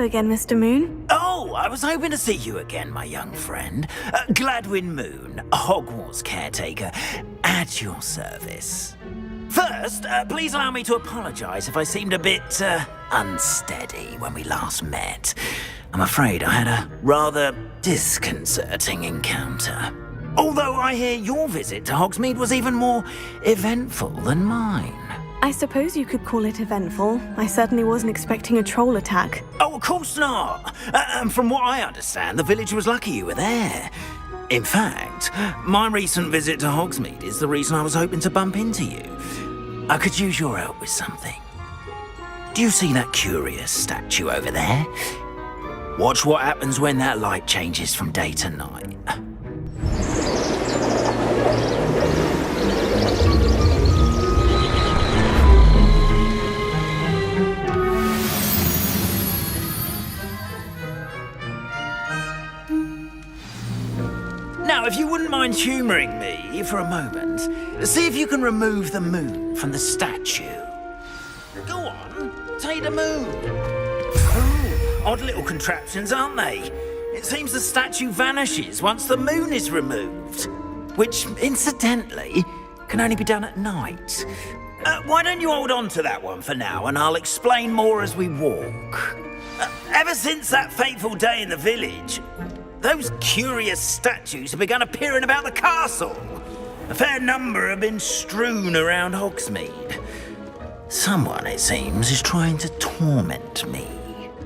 Hello again, Mr. Moon. Oh, I was hoping to see you again, my young friend. Gladwin Moon, Hogwarts caretaker, at your service. First, please allow me to apologise if I seemed a bit unsteady when we last met. I'm afraid I had a rather disconcerting encounter. Although I hear your visit to Hogsmeade was even more eventful than mine. I suppose you could call it eventful. I certainly wasn't expecting a troll attack. Oh, of course not. And from what I understand, the village was lucky you were there. In fact, my recent visit to Hogsmeade is the reason I was hoping to bump into you. I could use your help with something. Do you see that curious statue over there? Watch what happens when that light changes from day to night. Now, if you wouldn't mind humouring me for a moment, see if you can remove the moon from the statue. Go on, take the moon. Oh, odd little contraptions, aren't they? It seems the statue vanishes once the moon is removed, which, incidentally, can only be done at night. Why don't you hold on to that one for now, and I'll explain more as we walk. Ever since that fateful day in the village, those curious statues have begun appearing about the castle. A fair number have been strewn around Hogsmeade. Someone, it seems, is trying to torment me.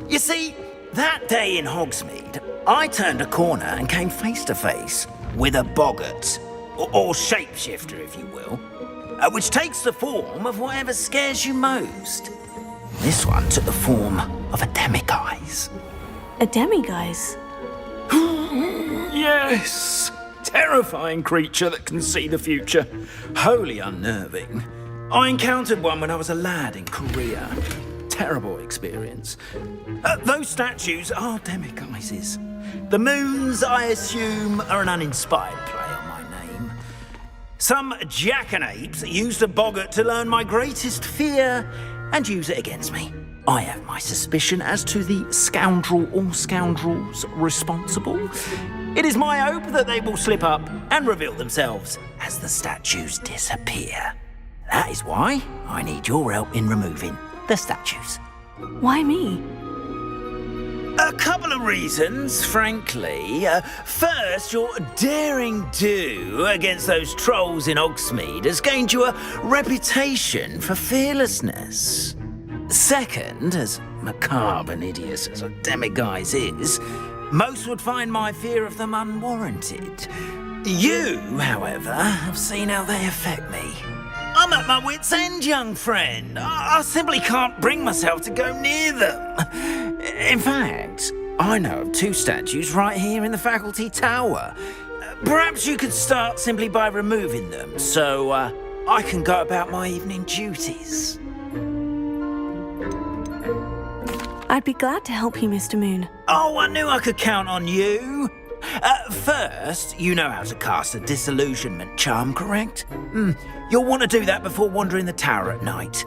You see, that day in Hogsmeade, I turned a corner and came face to face with a boggart, or shapeshifter, if you will, which takes the form of whatever scares you most. This one took the form of a demiguise. A demiguise? Yes! Terrifying creature that can see the future. Wholly unnerving. I encountered one when I was a lad in Korea. Terrible experience. Those statues are demiguises. The moons, I assume, are an uninspired play on my name. Some jackanapes used a boggart to learn my greatest fear and use it against me. I have my suspicion as to the scoundrel or scoundrels responsible. It is my hope that they will slip up and reveal themselves as the statues disappear. That is why I need your help in removing the statues. Why me? A couple of reasons, frankly. First, your daring do against those trolls in Hogsmeade has gained you a reputation for fearlessness. Second, as macabre and hideous as a demiguise is, most would find my fear of them unwarranted. You, however, have seen how they affect me. I'm at my wit's end, young friend. I simply can't bring myself to go near them. In fact, I know of two statues right here in the faculty tower. Perhaps you could start simply by removing them, so I can go about my evening duties. I'd be glad to help you, Mr. Moon. Oh, I knew I could count on you. First, you know how to cast a disillusionment charm, correct? You'll want to do that before wandering the tower at night.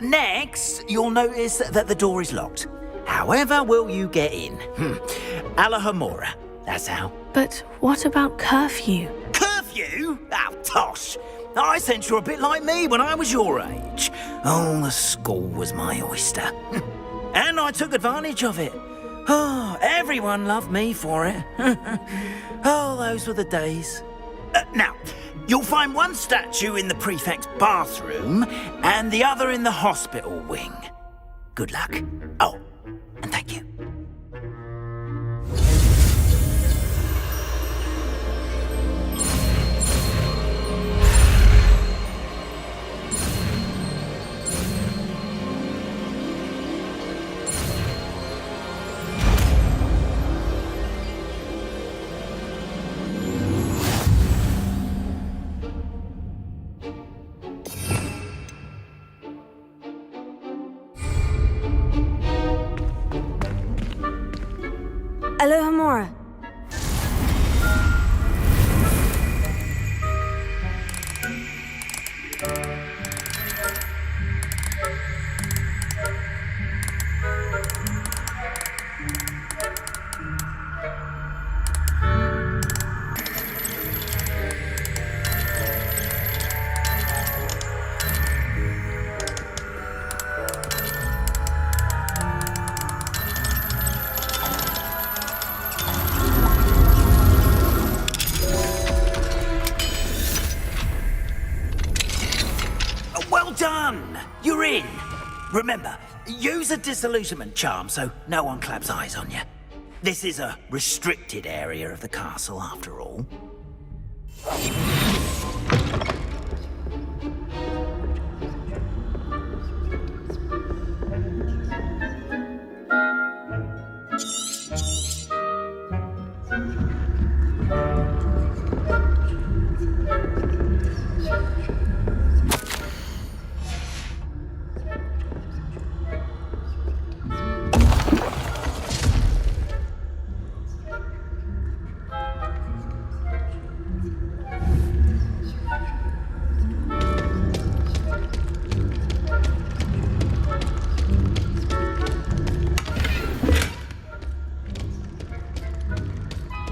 Next, you'll notice that the door is locked. However will you get in? Alahomora, that's how. But what about curfew? Curfew? Oh, tosh. I sense you're a bit like me when I was your age. Oh, the school was my oyster. And I took advantage of it. Oh, everyone loved me for it. Oh, those were the days. Now, you'll find one statue in the prefect's bathroom and the other in the hospital wing. Good luck. Oh, and thank you. Alohomora. done! You're in! Remember, use a disillusionment charm so no one claps eyes on you. This is a restricted area of the castle, after all.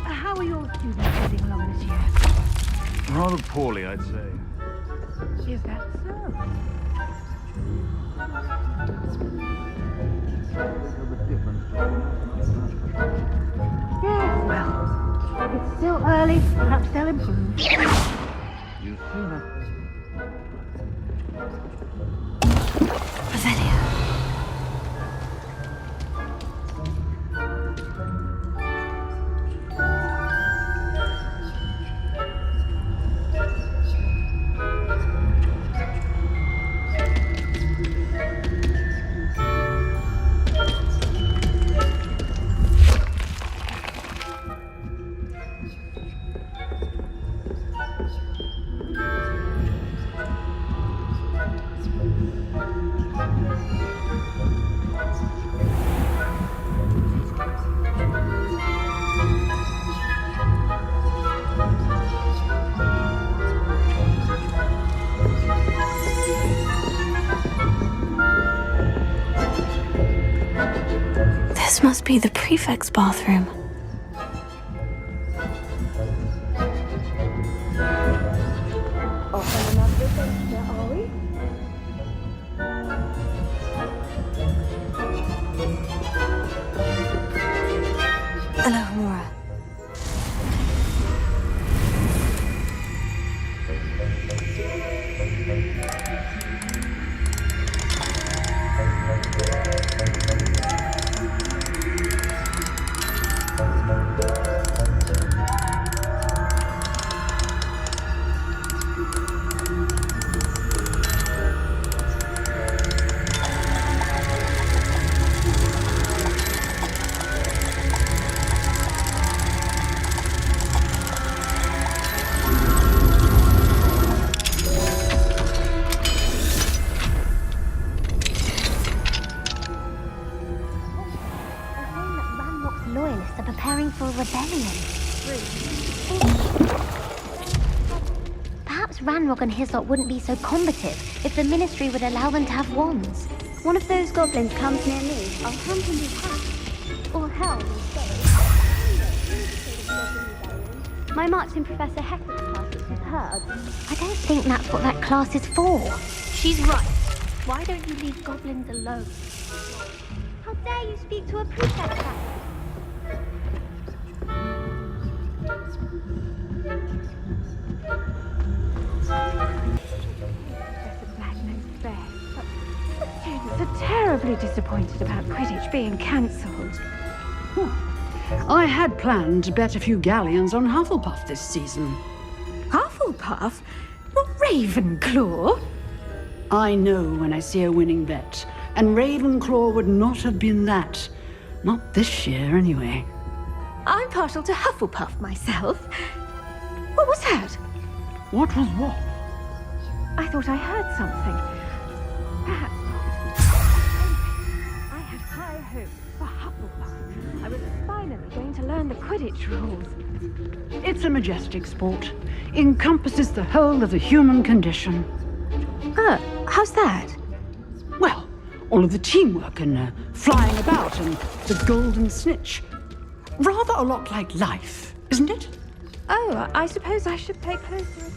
How are your students getting along this year? Rather poorly, I'd say. Is that so? Yes, well, it's still early. Perhaps they'll improve. You sooner. Revelio. This must be the prefect's bathroom. Hello, Mora. Loyalists are preparing for a rebellion. Perhaps Ranrock and his lot wouldn't be so combative if the Ministry would allow them to have wands. One of those goblins comes near me, I'll hunt him with hat. Or hell instead. My marksman Professor Hector's class is superb. I don't think that's what that class is for. She's right. Why don't you leave goblins alone? How dare you speak to a prefect? Students are terribly disappointed about Quidditch being cancelled. I had planned to bet a few galleons on Hufflepuff this season. Hufflepuff? Not Ravenclaw? I know when I see a winning bet, and Ravenclaw would not have been that. Not this year, anyway. I'm partial to Hufflepuff myself. What was that? What was what? I thought I heard something. Perhaps not. I had high hopes for Hufflepuff. I was finally going to learn the Quidditch rules. It's a majestic sport. Encompasses the whole of the human condition. How's that? Well, all of the teamwork and flying about and the golden snitch. Rather a lot like life, isn't it? Oh, I suppose I should pay closer attention.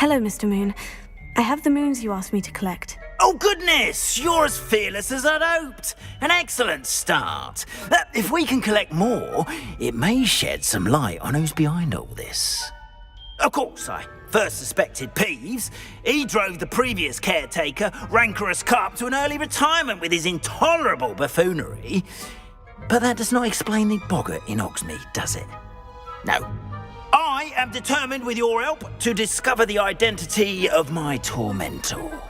Hello, Mr. Moon. I have the moons you asked me to collect. Oh, goodness! You're as fearless as I'd hoped. An excellent start. If we can collect more, it may shed some light on who's behind all this. Of course, I first suspected Peeves. He drove the previous caretaker, rancorous Carp, to an early retirement with his intolerable buffoonery. But that does not explain the boggart in Hogsmeade, does it? No. I am determined, with your help, to discover the identity of my tormentor.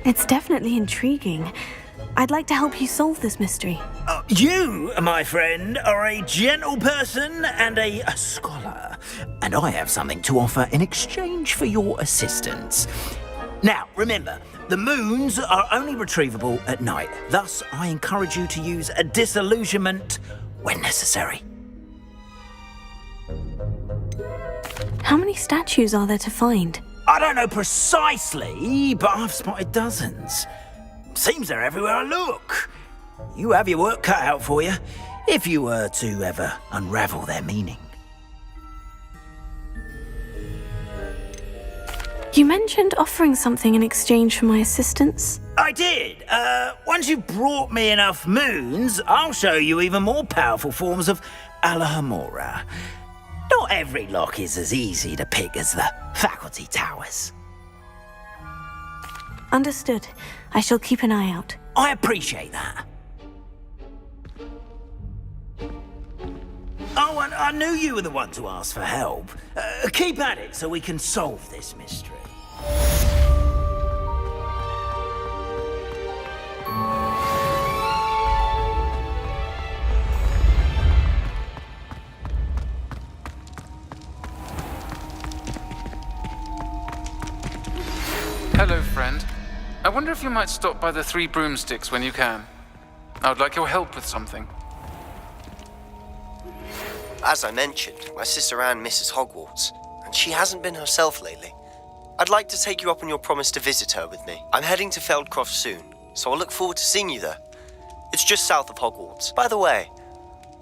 It's definitely intriguing. I'd like to help you solve this mystery. You, my friend, are a gentle person and a scholar, and I have something to offer in exchange for your assistance. Now, remember, the moons are only retrievable at night. Thus, I encourage you to use a disillusionment when necessary. How many statues are there to find? I don't know precisely, but I've spotted dozens. Seems they're everywhere I look. You have your work cut out for you, if you were to ever unravel their meaning. You mentioned offering something in exchange for my assistance. I did. Once you've brought me enough moons, I'll show you even more powerful forms of Alohomora. Not every lock is as easy to pick as the faculty towers. Understood. I shall keep an eye out. I appreciate that. Oh, and I knew you were the one to ask for help. Keep at it so we can solve this mystery. Hello, friend. I wonder if you might stop by the Three Broomsticks when you can. I would like your help with something. As I mentioned, my sister Anne misses Hogwarts, and she hasn't been herself lately. I'd like to take you up on your promise to visit her with me. I'm heading to Feldcroft soon, so I'll look forward to seeing you there. It's just south of Hogwarts. By the way,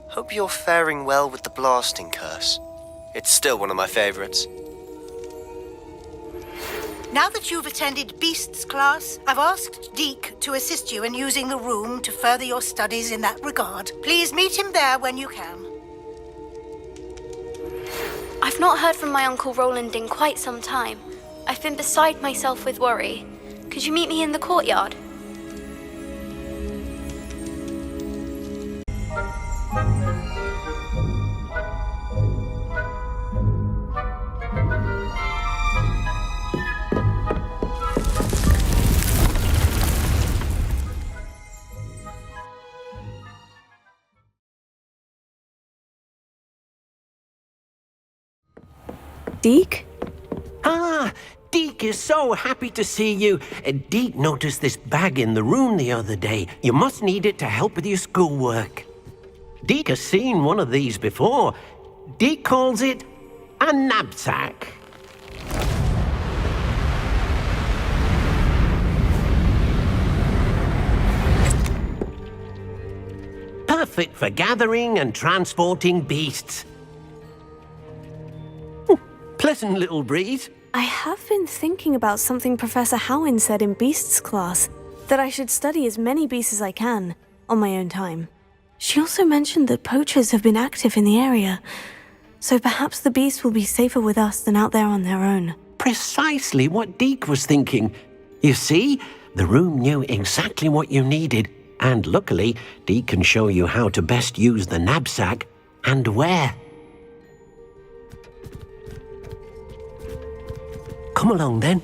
hope you're faring well with the blasting curse. It's still one of my favorites. Now that you've attended Beasts class, I've asked Deek to assist you in using the room to further your studies in that regard. Please meet him there when you can. I've not heard from my Uncle Roland in quite some time. I've been beside myself with worry. Could you meet me in the courtyard? Deek? Ah, Deek is so happy to see you. Deek noticed this bag in the room the other day. You must need it to help with your schoolwork. Deek has seen one of these before. Deek calls it a knapsack. Perfect for gathering and transporting beasts. Pleasant little breeze. I have been thinking about something Professor Howin said in Beasts class, that I should study as many beasts as I can, on my own time. She also mentioned that poachers have been active in the area, so perhaps the beasts will be safer with us than out there on their own. Precisely what Deek was thinking. You see, the room knew exactly what you needed, and luckily, Deek can show you how to best use the knapsack and where. Come along, then.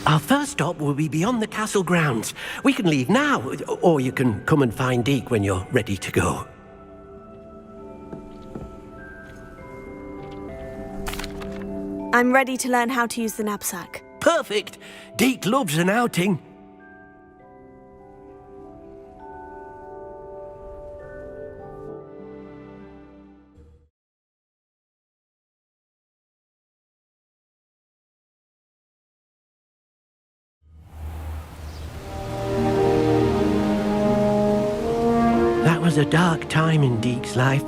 Our first stop will be beyond the castle grounds. We can leave now, or you can come and find Deek when you're ready to go. I'm ready to learn how to use the knapsack. Perfect! Deek loves an outing. a dark time in Deek's life.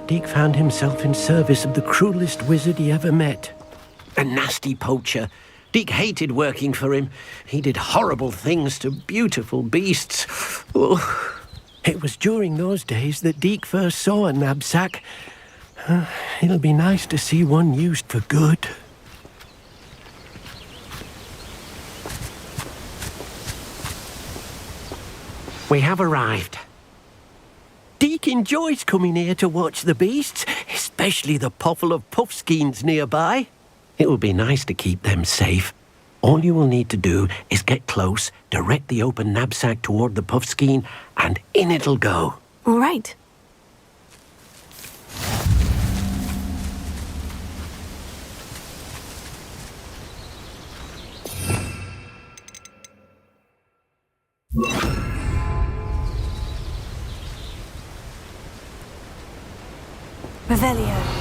Deek found himself in service of the cruelest wizard he ever met. A nasty poacher. Deek hated working for him. He did horrible things to beautiful beasts. Oh. It was during those days that Deek first saw a knapsack. It'll be nice to see one used for good. We have arrived. Deek enjoys coming here to watch the beasts, especially the puffle of puffskeins nearby. It will be nice to keep them safe. All you will need to do is get close, direct the open knapsack toward the puffskein, and in it'll go. All right. Revelio.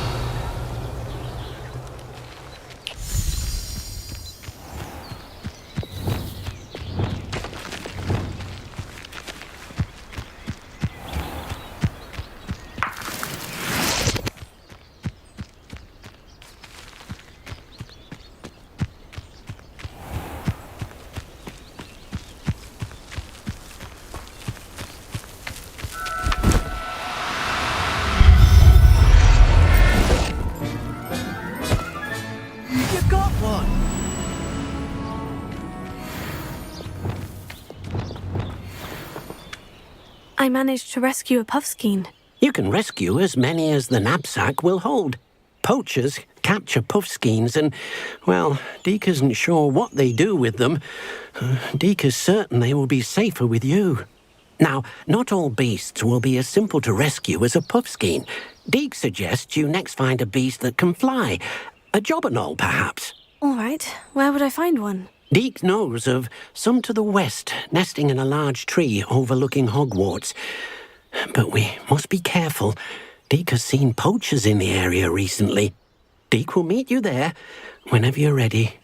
I managed to rescue a puffskein. You can rescue as many as the knapsack will hold. Poachers capture puffskeins and, well, Deek isn't sure what they do with them. Deek is certain they will be safer with you. Now, not all beasts will be as simple to rescue as a puffskein. Deek suggests you next find a beast that can fly. A jobberknoll, perhaps. All right. Where would I find one? Deek knows of some to the west, nesting in a large tree overlooking Hogwarts. But we must be careful. Deek has seen poachers in the area recently. Deek will meet you there whenever you're ready.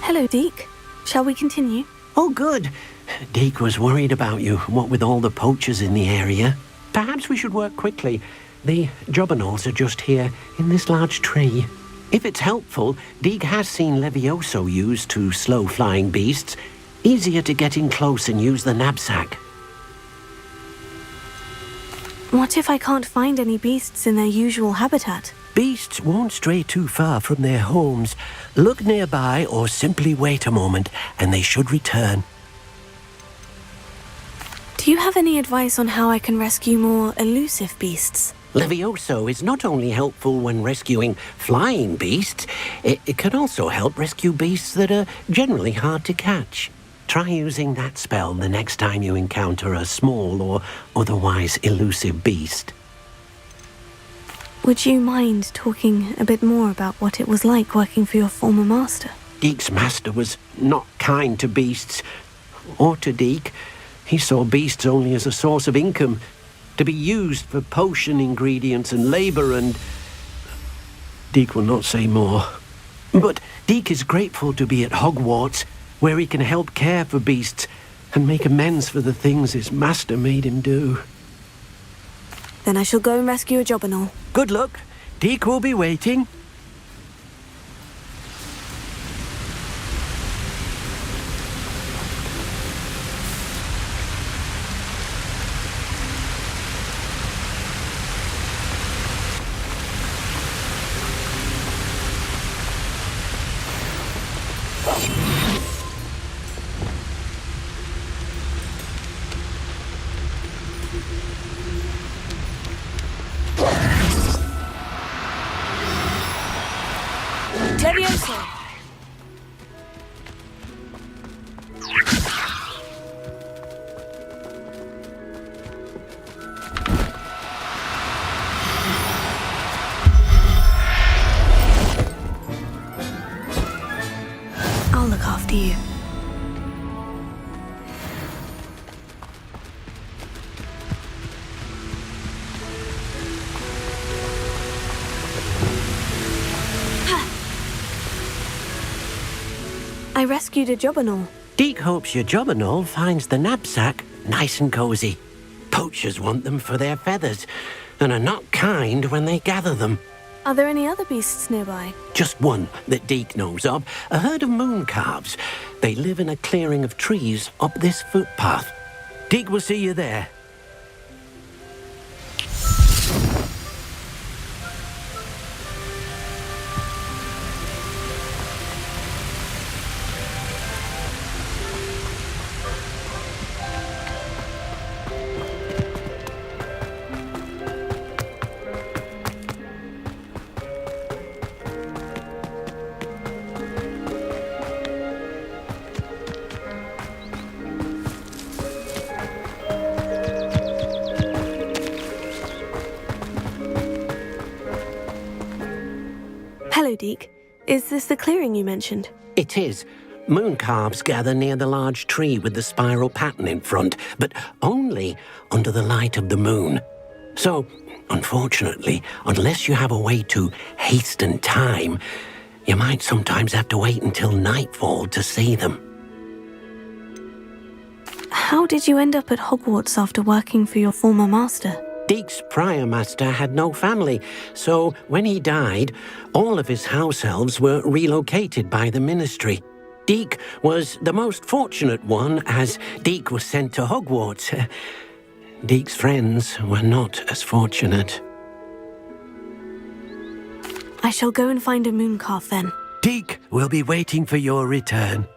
Hello, Deek. Shall we continue? Oh, good. Deek was worried about you, what with all the poachers in the area. Perhaps we should work quickly. The jobberknolls are just here, in this large tree. If it's helpful, Deek has seen Levioso used to slow flying beasts. Easier to get in close and use the knapsack. What if I can't find any beasts in their usual habitat? Beasts won't stray too far from their homes. Look nearby or simply wait a moment, and they should return. Do you have any advice on how I can rescue more elusive beasts? Levioso is not only helpful when rescuing flying beasts, it can also help rescue beasts that are generally hard to catch. Try using that spell the next time you encounter a small or otherwise elusive beast. Would you mind talking a bit more about what it was like working for your former master? Deek's master was not kind to beasts, or to Deek. He saw beasts only as a source of income, to be used for potion ingredients and labor, and Deek will not say more. But Deek is grateful to be at Hogwarts, where he can help care for beasts and make amends for the things his master made him do. Then I shall go and rescue a jobberknoll. Good luck. Deek will be waiting. I rescued a Jobberknoll. Deek hopes your Jobberknoll finds the knapsack nice and cozy. Poachers want them for their feathers, and are not kind when they gather them. Are there any other beasts nearby? Just one that Deek knows of, a herd of moon calves. They live in a clearing of trees up this footpath. Deek will see you there. Hello, Deek. Is this the clearing you mentioned? It is. Moon calves gather near the large tree with the spiral pattern in front, but only under the light of the moon. So, unfortunately, unless you have a way to hasten time, you might sometimes have to wait until nightfall to see them. How did you end up at Hogwarts after working for your former master? Deek's prior master had no family, so when he died, all of his house elves were relocated by the ministry. Deek was the most fortunate one, as Deek was sent to Hogwarts. Deek's friends were not as fortunate. I shall go and find a moon calf then. Deek will be waiting for your return.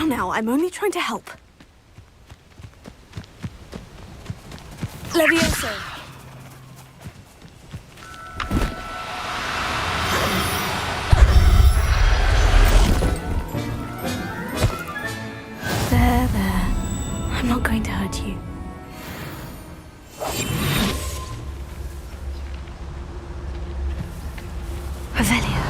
Now, I'm only trying to help. Levioso! There. I'm not going to hurt you. Revelio.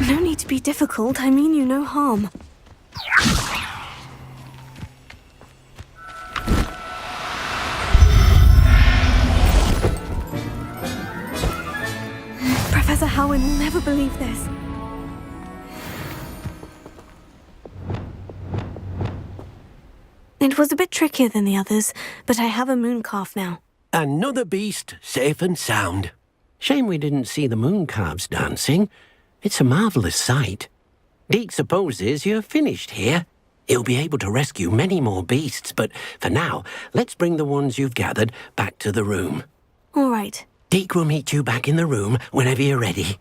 No need to be difficult. I mean you no harm. Professor Howin will never believe this. It was a bit trickier than the others, but I have a moon calf now. Another beast, safe and sound. Shame we didn't see the moon calves dancing. It's a marvelous sight. Deek supposes you're finished here. He'll be able to rescue many more beasts, but for now, let's bring the ones you've gathered back to the room. All right. Deek will meet you back in the room whenever you're ready.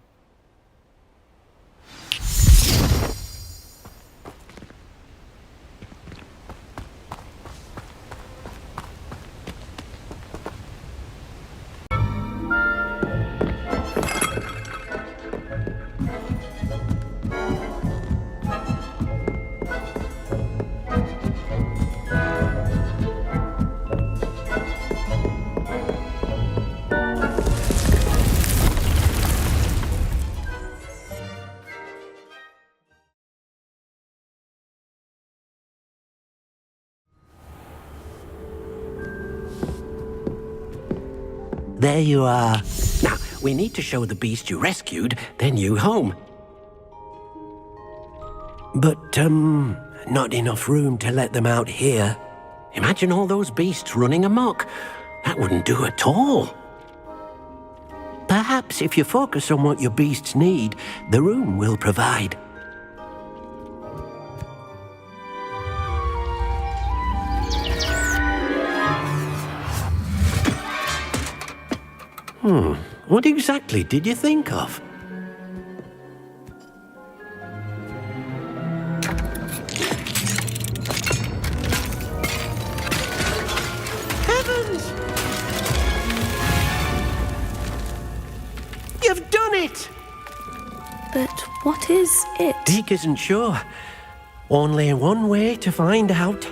There you are. Now, we need to show the beast you rescued their new home. But, not enough room to let them out here. Imagine all those beasts running amok. That wouldn't do at all. Perhaps if you focus on what your beasts need, the room will provide. What exactly did you think of? Heavens! You've done it! But what is it? Deek isn't sure. Only one way to find out.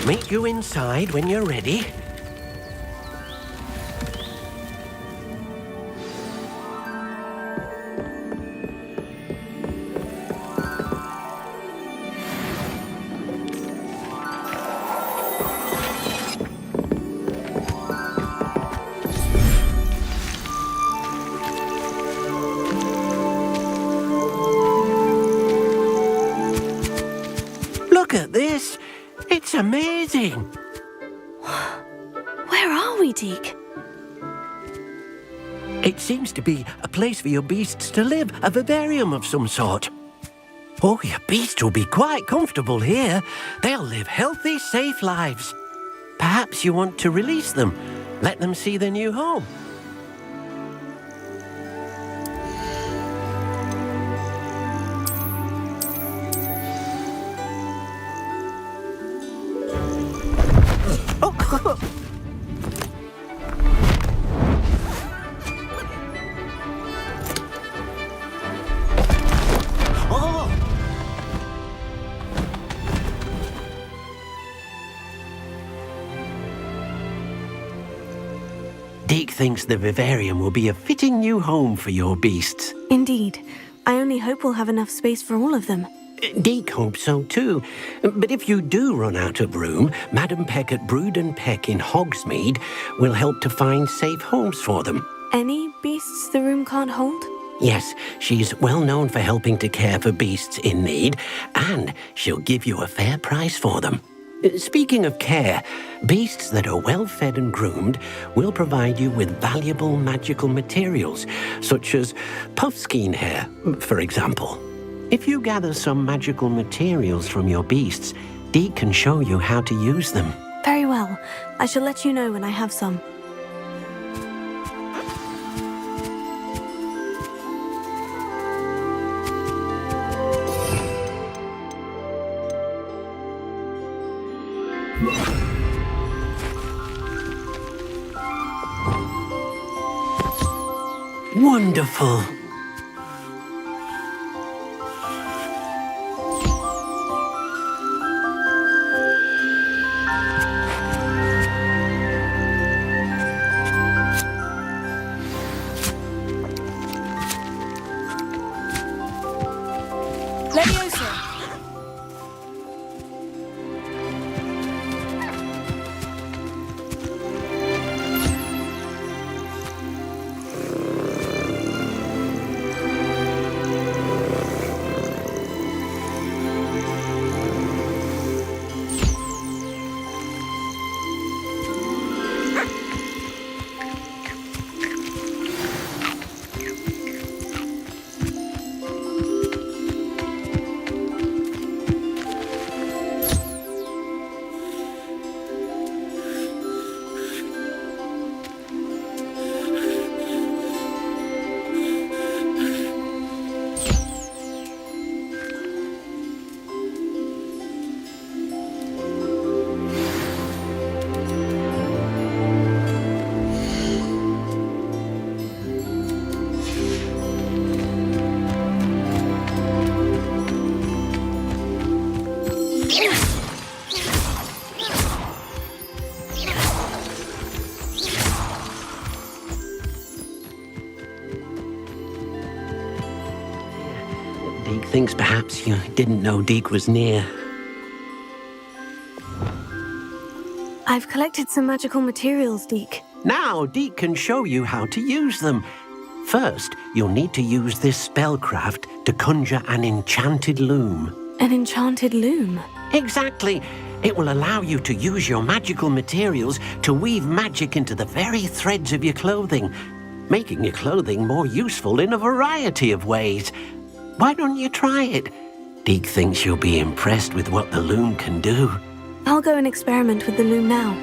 Meet you inside when you're ready. Look at this. It's amazing. Where are we, Deek? It seems to be a place for your beasts to live, a vivarium of some sort. Oh, your beasts will be quite comfortable here. They'll live healthy, safe lives. Perhaps you want to release them, let them see their new home. Deek thinks the vivarium will be a fitting new home for your beasts. Indeed. I only hope we'll have enough space for all of them. Deek hopes so too. But if you do run out of room, Madam Peck at Brood and Peck in Hogsmeade will help to find safe homes for them. Any beasts the room can't hold? Yes, she's well known for helping to care for beasts in need, and she'll give you a fair price for them. Speaking of care, beasts that are well fed and groomed will provide you with valuable magical materials, such as puffskein hair, for example. If you gather some magical materials from your beasts, Deek can show you how to use them. Very well. I shall let you know when I have some. Wonderful. Leviosa! Deek thinks perhaps you didn't know Deek was near. I've collected some magical materials, Deek. Now Deek can show you how to use them. First, you'll need to use this spellcraft to conjure an enchanted loom. An enchanted loom? Exactly. It will allow you to use your magical materials to weave magic into the very threads of your clothing, making your clothing more useful in a variety of ways. Why don't you try it? Deek thinks you'll be impressed with what the loom can do. I'll go and experiment with the loom now.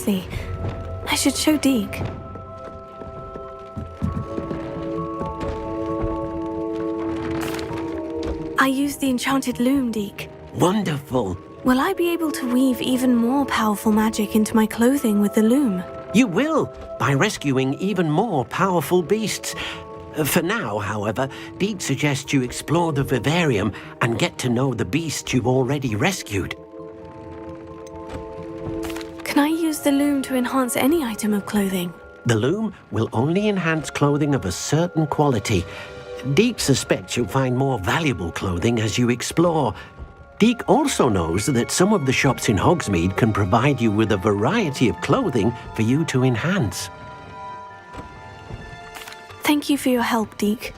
Exactly. I should show Deek. I used the enchanted loom, Deek. Wonderful. Will I be able to weave even more powerful magic into my clothing with the loom? You will, by rescuing even more powerful beasts. For now, however, Deek suggests you explore the vivarium and get to know the beasts you've already rescued. Can I use the loom to enhance any item of clothing? The loom will only enhance clothing of a certain quality. Deek suspects you'll find more valuable clothing as you explore. Deek also knows that some of the shops in Hogsmeade can provide you with a variety of clothing for you to enhance. Thank you for your help, Deek.